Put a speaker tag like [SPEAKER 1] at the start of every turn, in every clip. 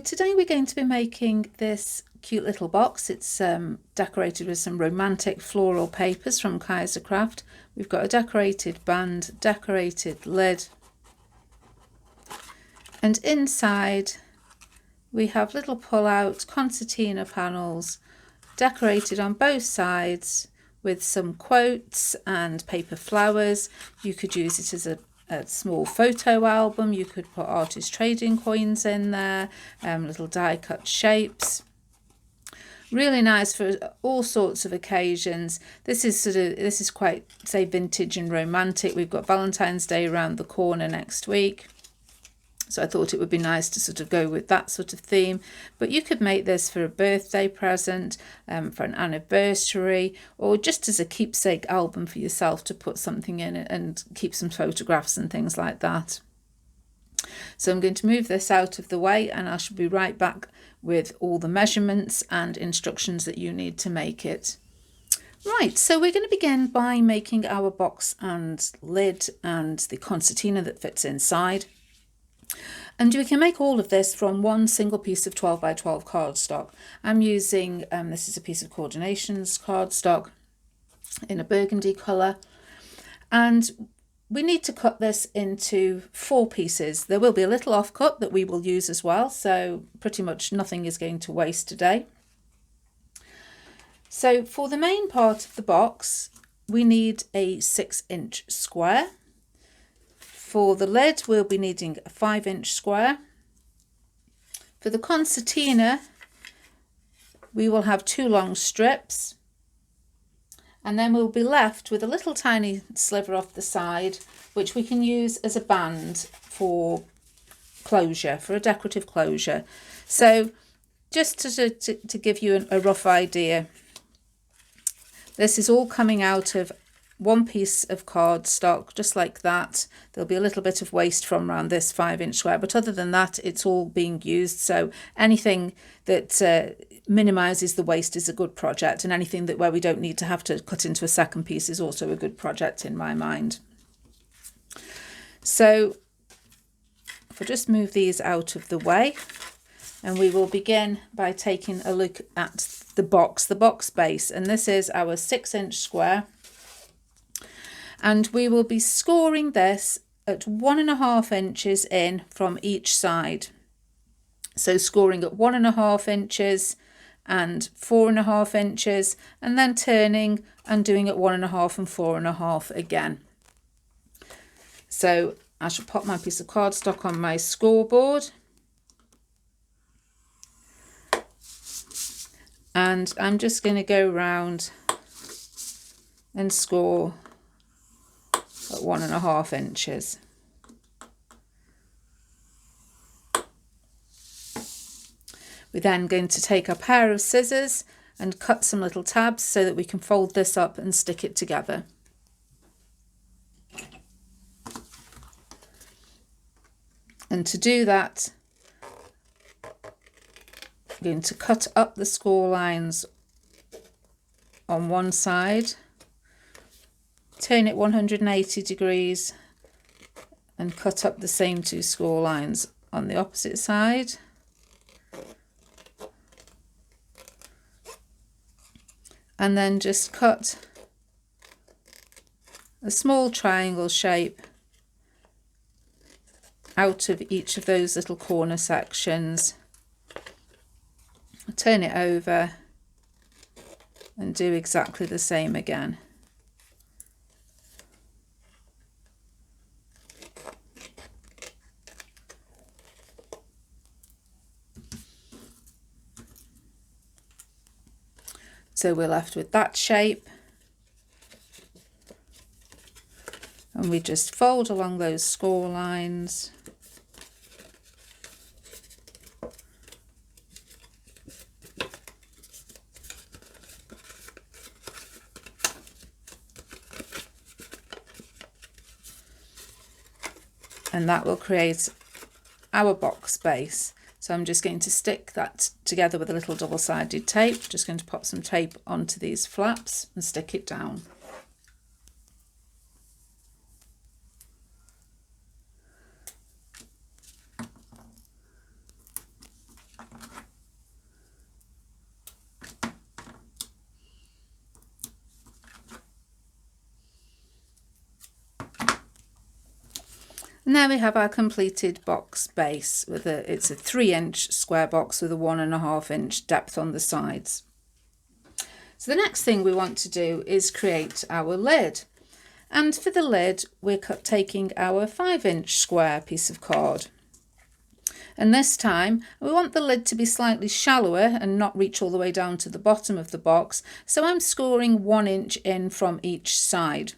[SPEAKER 1] Today we're going to be making this cute little box. It's decorated with some romantic floral papers from Kaisercraft. We've got a decorated band, decorated lid, and inside we have little pull-out concertina panels decorated on both sides with some quotes and paper flowers. You could use it as a small photo album. You could put artist trading coins in there, little die cut shapes. Really nice for all sorts of occasions. This is quite, say, vintage and romantic. We've got Valentine's Day around the corner next week, so I thought it would be nice to sort of go with that sort of theme. But you could make this for a birthday present, for an anniversary, or just as a keepsake album for yourself to put something in it and keep some photographs and things like that. So I'm going to move this out of the way and I shall be right back with all the measurements and instructions that you need to make it. Right, so we're going to begin by making our box and lid and the concertina that fits inside. And we can make all of this from one single piece of 12 by 12 cardstock. I'm using, this is a piece of Coordinations cardstock in a burgundy colour. And we need to cut this into 4 pieces. There will be a little offcut that we will use as well, so pretty much nothing is going to waste today. So for the main part of the box, we need a 6-inch square. For the lid, we'll be needing a 5-inch square. For the concertina, we will have 2 long strips. And then we'll be left with a little tiny sliver off the side, which we can use as a band for closure, for a decorative closure. So just to give you a rough idea, this is all coming out of one piece of cardstock, just like that. There'll be a little bit of waste from around this 5-inch square, but other than that, it's all being used. So anything that minimises the waste is a good project, and anything that where we don't need to have to cut into a second piece is also a good project in my mind. So if I just move these out of the way, and we will begin by taking a look at the box base, and this is our 6-inch square. And we will be scoring this at 1.5 inches in from each side. So scoring at 1.5 inches and 4.5 inches, and then turning and doing at 1.5 and 4.5 again. So I shall pop my piece of cardstock on my scoreboard. And I'm just going to go round and score at 1.5 inches. We're then going to take a pair of scissors and cut some little tabs so that we can fold this up and stick it together. And to do that, I'm going to cut up the score lines on one side, turn it 180 degrees and cut up the same 2 score lines on the opposite side. And then just cut a small triangle shape out of each of those little corner sections. Turn it over and do exactly the same again. So we're left with that shape, and we just fold along those score lines. And that will create our box base. So I'm just going to stick that together with a little double-sided tape. Just going to pop some tape onto these flaps and stick it down. And there we have our completed box base. It's a 3-inch square box with a 1.5-inch depth on the sides. So the next thing we want to do is create our lid. And for the lid, we're taking our 5-inch square piece of card. And this time, we want the lid to be slightly shallower and not reach all the way down to the bottom of the box. So I'm scoring 1 inch in from each side.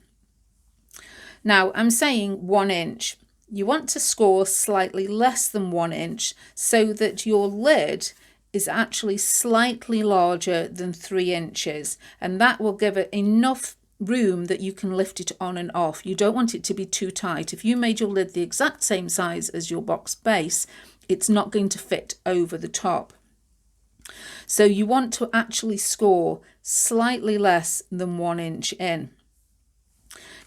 [SPEAKER 1] Now, I'm saying 1 inch. You want to score slightly less than 1 inch so that your lid is actually slightly larger than 3 inches, and that will give it enough room that you can lift it on and off. You don't want it to be too tight. If you made your lid the exact same size as your box base, it's not going to fit over the top. So you want to actually score slightly less than 1 inch in.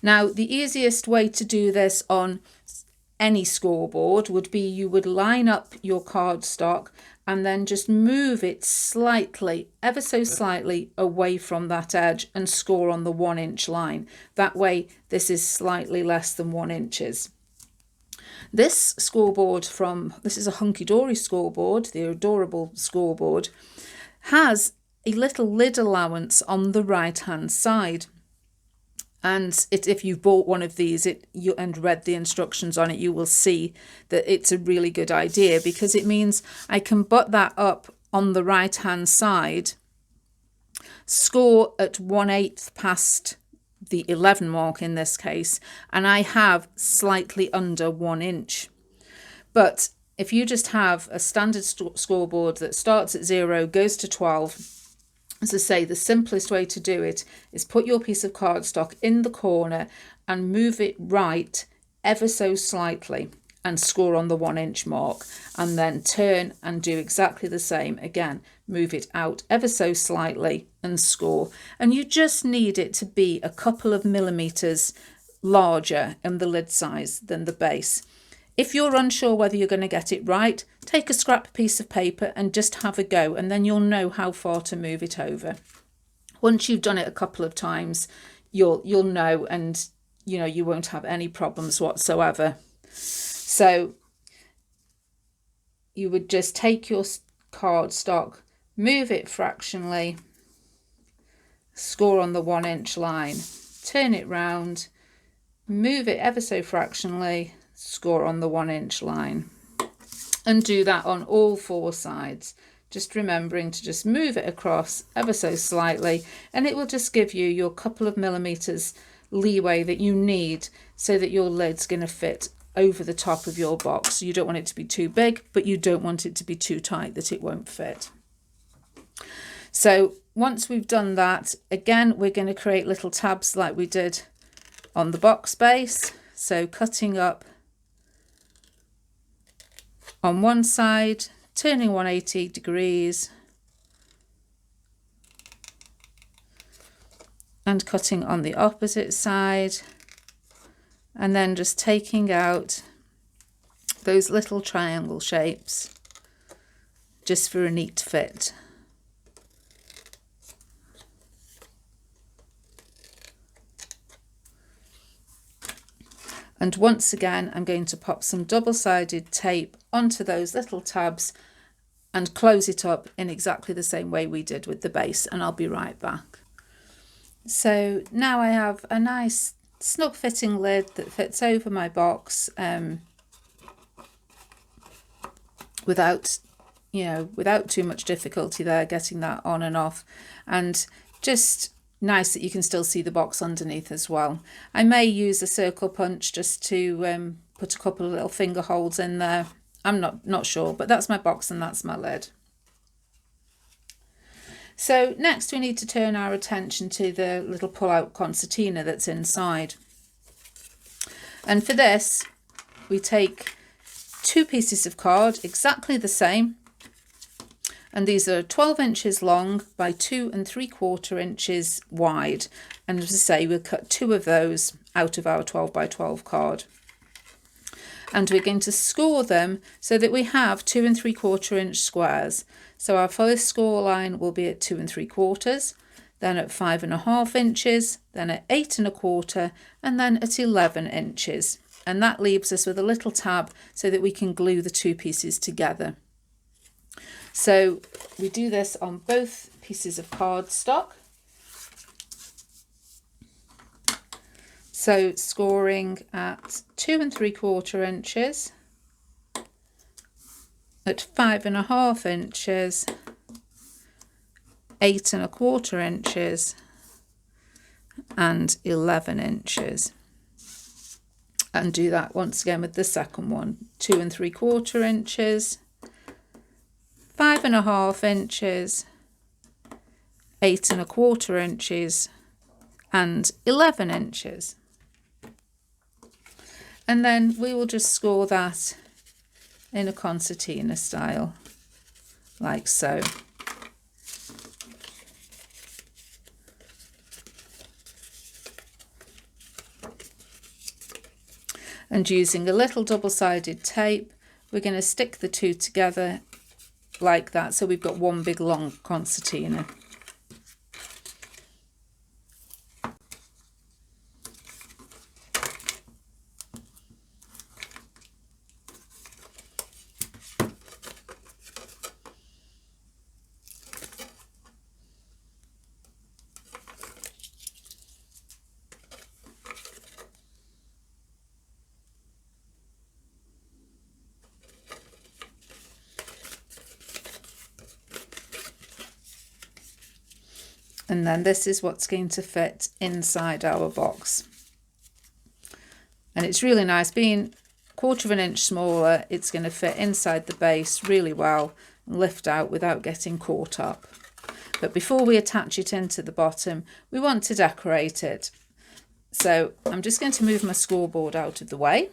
[SPEAKER 1] Now, the easiest way to do this on any scoreboard would be you would line up your cardstock and then just move it slightly, ever so slightly, away from that edge and score on the 1 inch line. That way this is slightly less than 1 inches. This scoreboard this is a Hunky Dory scoreboard, the Adorable scoreboard, has a little lid allowance on the right hand side. And if you've bought one of these and read the instructions on it, you will see that it's a really good idea, because it means I can butt that up on the right hand side, score at 1/8 past the 11 mark in this case, and I have slightly under 1 inch. But if you just have a standard scoreboard that starts at 0, goes to 12, as I say, the simplest way to do it is put your piece of cardstock in the corner and move it right ever so slightly and score on the 1 inch mark, and then turn and do exactly the same again. Move it out ever so slightly and score. And you just need it to be a couple of millimeters larger in the lid size than the base. If you're unsure whether you're going to get it right, take a scrap piece of paper and just have a go, and then you'll know how far to move it over. Once you've done it a couple of times, you'll know, and you won't have any problems whatsoever. So you would just take your cardstock, move it fractionally, score on the 1 inch line, turn it round, move it ever so fractionally, score on the 1 inch line, and do that on all 4 sides, just remembering to just move it across ever so slightly, and it will just give you your couple of millimeters leeway that you need so that your lid's going to fit over the top of your box. You don't want it to be too big, but you don't want it to be too tight that it won't fit. So once we've done that, again, we're going to create little tabs like we did on the box base. So cutting up on one side, turning 180 degrees, and cutting on the opposite side, and then just taking out those little triangle shapes just for a neat fit. And once again, I'm going to pop some double-sided tape onto those little tabs and close it up in exactly the same way we did with the base, and I'll be right back. So now I have a nice snug fitting lid that fits over my box without too much difficulty there, getting that on and off, and just nice that you can still see the box underneath as well. I may use a circle punch just to put a couple of little finger holes in there. I'm not sure, but that's my box and that's my lid. So next we need to turn our attention to the little pull-out concertina that's inside. And for this, we take 2 pieces of card, exactly the same, and these are 12 inches long by 2 3/4 inches wide. And as I say, we'll cut 2 of those out of our 12 by 12 card. And we're going to score them so that we have 2 3/4 inch squares. So our first score line will be at 2 3/4, then at 5.5 inches, then at 8 1/4, and then at 11 inches. and that leaves us with a little tab so that we can glue the two pieces together. So we do this on both pieces of cardstock. So scoring at 2 3/4 inches, at 5 1/2 inches, 8 1/4 inches, and 11 inches. And do that once again with the second one. 2 3/4 inches, 5 1/2 inches, 8 1/4 inches, and 11 inches. And then we will just score that in a concertina style, like so. And using a little double-sided tape, we're going to stick the two together like that, so we've got one big long concertina. And then this is what's going to fit inside our box. And it's really nice, being 1/4 of an inch smaller, it's going to fit inside the base really well and lift out without getting caught up. But before we attach it into the bottom, we want to decorate it. So I'm just going to move my scoreboard out of the way.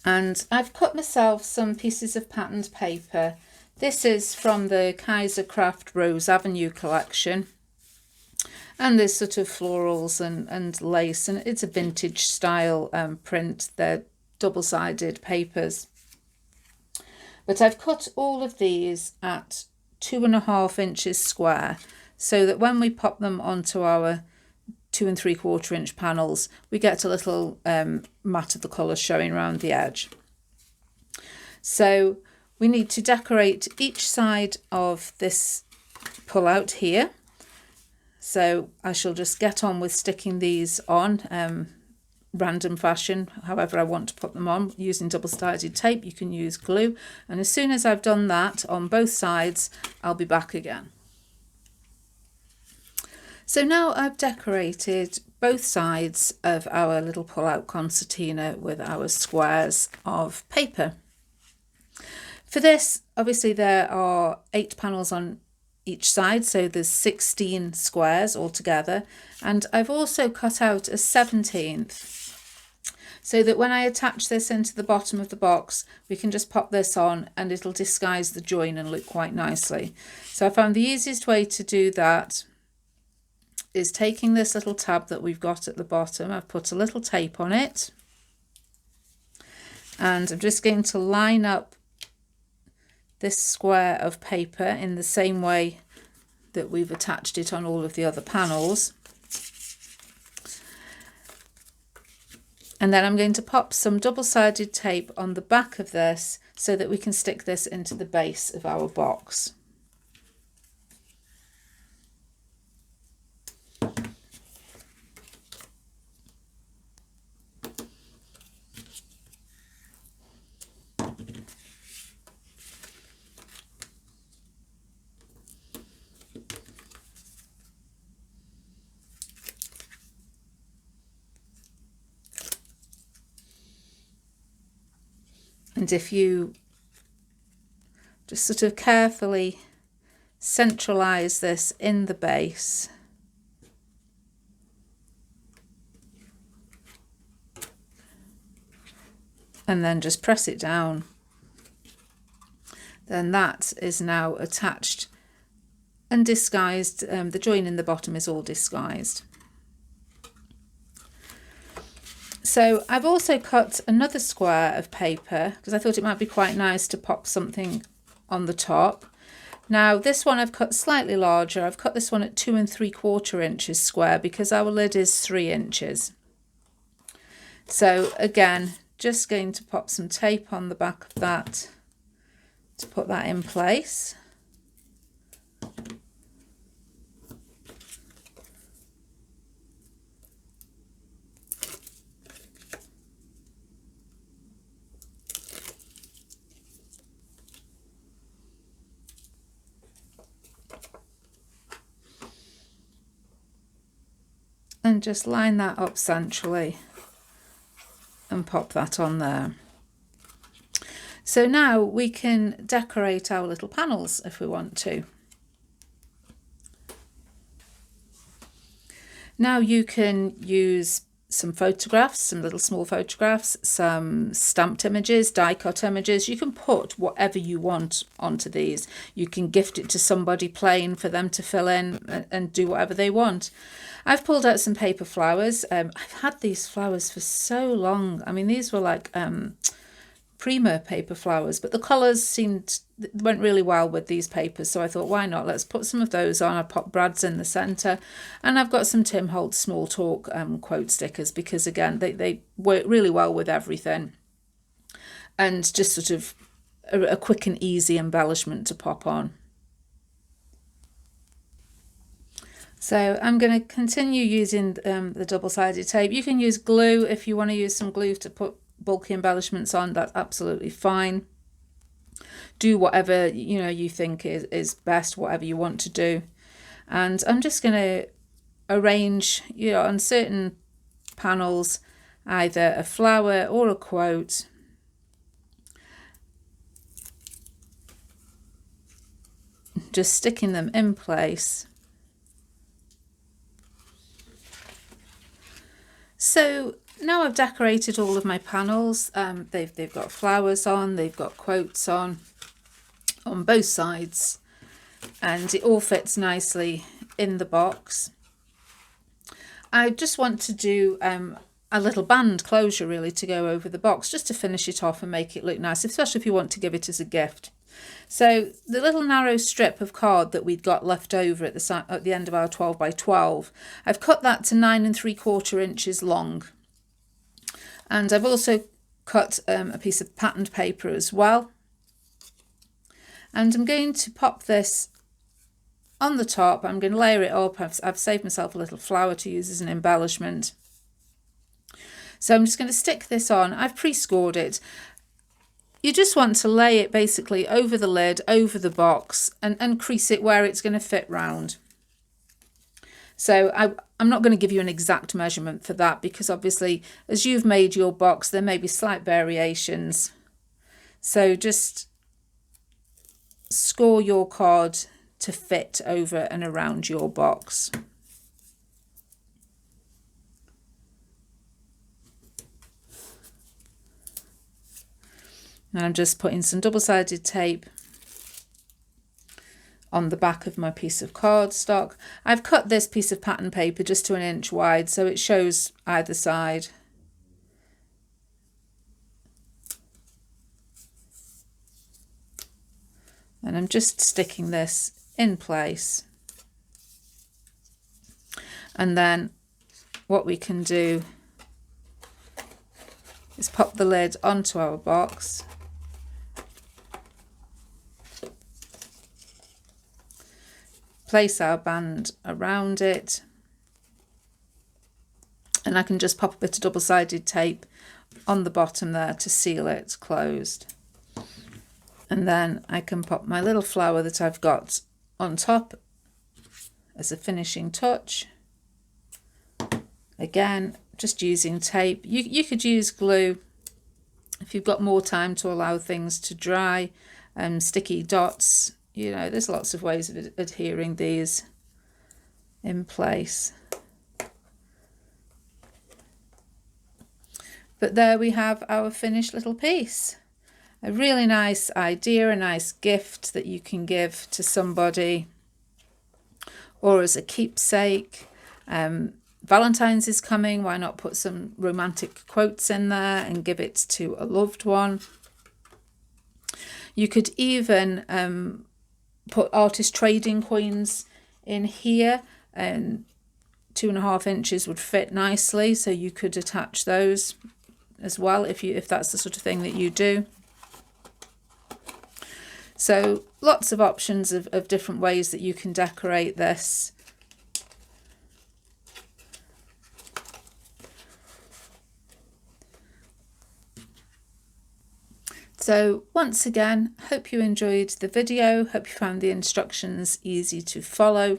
[SPEAKER 1] And I've cut myself some pieces of patterned paper. This is from the Kaiser Craft Rose Avenue collection, and there's sort of florals and lace, and it's a vintage style print. They're double-sided papers. But I've cut all of these at 2 1/2 inches square, so that when we pop them onto our 2 3/4 inch panels, we get a little matte of the colour showing around the edge. So we need to decorate each side of this pull out here. So I shall just get on with sticking these on random fashion, however I want to put them on, using double-sided tape. You can use glue, and as soon as I've done that on both sides, I'll be back again. So now I've decorated both sides of our little pull-out concertina with our squares of paper. For this, obviously there are 8 panels on each side, so there's 16 squares altogether, and I've also cut out a 17th so that when I attach this into the bottom of the box, we can just pop this on and it'll disguise the join and look quite nicely. So I found the easiest way to do that is taking this little tab that we've got at the bottom. I've put a little tape on it, and I'm just going to line up this square of paper in the same way that we've attached it on all of the other panels. And then I'm going to pop some double-sided tape on the back of this so that we can stick this into the base of our box. And if you just sort of carefully centralize this in the base, and then just press it down, then that is now attached and disguised. The join in the bottom is all disguised. So I've also cut another square of paper because I thought it might be quite nice to pop something on the top. Now this one I've cut slightly larger. I've cut this one at 2 3/4 inches square because our lid is 3 inches. So again, just going to pop some tape on the back of that to put that in place. And just line that up centrally and pop that on there. So now we can decorate our little panels if we want to. Now you can use some photographs, some little small photographs, some stamped images, die cut images. You can put whatever you want onto these. You can gift it to somebody plain for them to fill in and do whatever they want. I've pulled out some paper flowers. I've had these flowers for so long. I mean, these were like Prima paper flowers, but the colours went really well with these papers, so I thought, why not, let's put some of those on. I popped Brad's in the centre, and I've got some Tim Holtz Small Talk quote stickers, because again they work really well with everything, and just sort of a quick and easy embellishment to pop on. So I'm going to continue using the double-sided tape. You can use glue if you want to use some glue to put bulky embellishments on. That's absolutely fine. Do whatever you think is best, whatever you want to do. And I'm just going to arrange on certain panels either a flower or a quote, just sticking them in place. So now I've decorated all of my panels. They've got flowers on, they've got quotes on both sides, and it all fits nicely in the box. I just want to do a little band closure really to go over the box, just to finish it off and make it look nice, especially if you want to give it as a gift. So the little narrow strip of card that we'd got left over at the end of our 12 by 12, I've cut that to 9 3/4 inches long. And I've also cut a piece of patterned paper as well. And I'm going to pop this on the top. I'm going to layer it up. I've saved myself a little flower to use as an embellishment. So I'm just going to stick this on. I've pre-scored it. You just want to lay it basically over the lid, over the box, and crease it where it's going to fit round. So I'm not going to give you an exact measurement for that, because obviously as you've made your box there may be slight variations. So just score your card to fit over and around your box. And I'm just putting some double-sided tape on the back of my piece of cardstock. I've cut this piece of pattern paper just to 1 inch wide so it shows either side. And I'm just sticking this in place. And then what we can do is pop the lid onto our box. Place our band around it, and I can just pop a bit of double-sided tape on the bottom there to seal it closed. And then I can pop my little flower that I've got on top as a finishing touch. Again, just using tape. You could use glue if you've got more time to allow things to dry, and sticky dots. There's lots of ways of adhering these in place. But there we have our finished little piece. A really nice idea, a nice gift that you can give to somebody, or as a keepsake. Valentine's is coming, why not put some romantic quotes in there and give it to a loved one. You could even put artist trading coins in here, and 2.5 inches would fit nicely, so you could attach those as well, if that's the sort of thing that you do. So lots of options of different ways that you can decorate this. So once again, hope you enjoyed the video, hope you found the instructions easy to follow.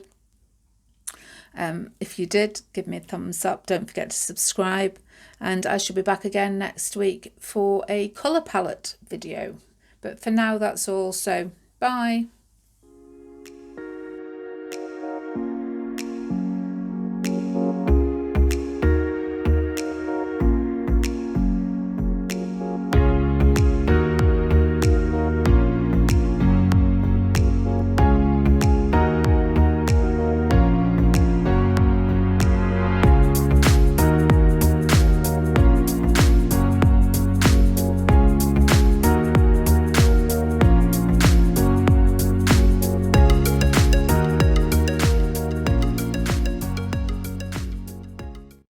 [SPEAKER 1] If you did, give me a thumbs up, don't forget to subscribe, and I shall be back again next week for a colour palette video. But for now, that's all, so bye.